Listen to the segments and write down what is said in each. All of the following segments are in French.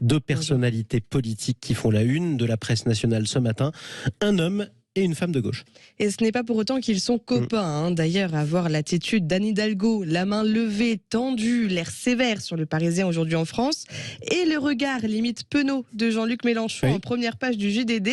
Deux personnalités politiques qui font la une de la presse nationale ce matin. Un homme et une femme de gauche. Et ce n'est pas pour autant qu'ils sont copains. D'ailleurs, à voir l'attitude d'Anne Hidalgo, la main levée, tendue, l'air sévère sur le Parisien aujourd'hui en France, et le regard limite penaud de Jean-Luc Mélenchon en première page du JDD,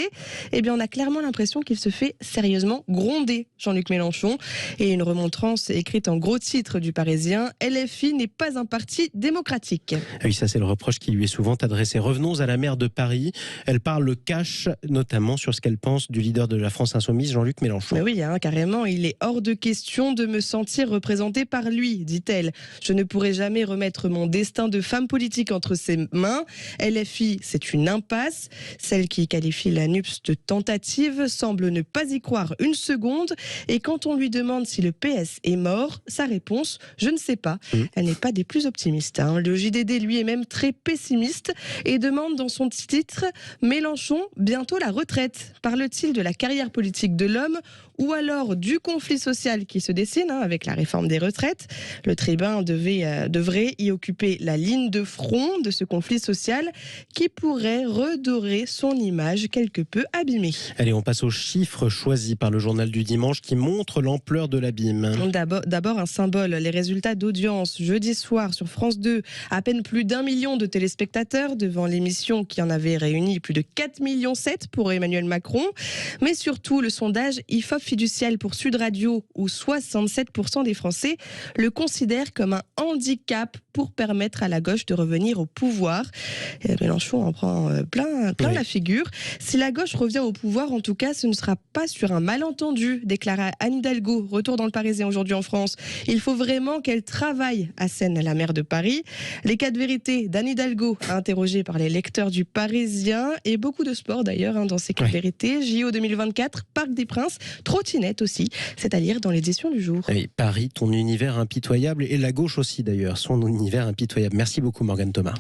eh bien, on a clairement l'impression qu'il se fait sérieusement gronder, Jean-Luc Mélenchon. Et une remontrance écrite en gros titre du Parisien, LFI n'est pas un parti démocratique. Oui, ça c'est le reproche qui lui est souvent adressé. Revenons à la maire de Paris. Elle parle cash, notamment sur ce qu'elle pense du leader de la France insoumise, Jean-Luc Mélenchon. Mais oui, carrément, il est hors de question de me sentir représentée par lui, dit-elle. Je ne pourrai jamais remettre mon destin de femme politique entre ses mains. LFI, c'est une impasse. Celle qui qualifie la NUPS de tentative semble ne pas y croire une seconde. Et quand on lui demande si le PS est mort, sa réponse, je ne sais pas. Elle n'est pas des plus optimistes. Le JDD, lui, est même très pessimiste et demande dans son titre « Mélenchon, bientôt la retraite ». Parle-t-il de la carrière politique de l'homme ou alors du conflit social qui se dessine avec la réforme des retraites? Le tribun devrait y occuper la ligne de front de ce conflit social qui pourrait redorer son image quelque peu abîmée. Allez, on passe aux chiffres choisis par le journal du dimanche qui montrent l'ampleur de l'abîme. D'abord un symbole, les résultats d'audience jeudi soir sur France 2, à peine plus d'1 million de téléspectateurs devant l'émission qui en avait réuni plus de 4,7 millions pour Emmanuel Macron. Mais surtout, le sondage IFOP fiducial pour Sud Radio, où 67% des Français le considèrent comme un handicap pour permettre à la gauche de revenir au pouvoir. Et Mélenchon en prend plein la figure. Si la gauche revient au pouvoir, en tout cas, ce ne sera pas sur un malentendu, déclara Anne Hidalgo, retour dans le Parisien aujourd'hui en France. Il faut vraiment qu'elle travaille, assène la maire de Paris. Les cas de vérité d'Anne Hidalgo, interrogée par les lecteurs du Parisien, et beaucoup de sport d'ailleurs dans ces cas de vérité. JO 2024, Parc des Princes, trottinette aussi, c'est à lire dans l'édition du jour. Oui, Paris, ton univers impitoyable, et la gauche aussi d'ailleurs, son univers impitoyable. Merci beaucoup Morgane Thomas.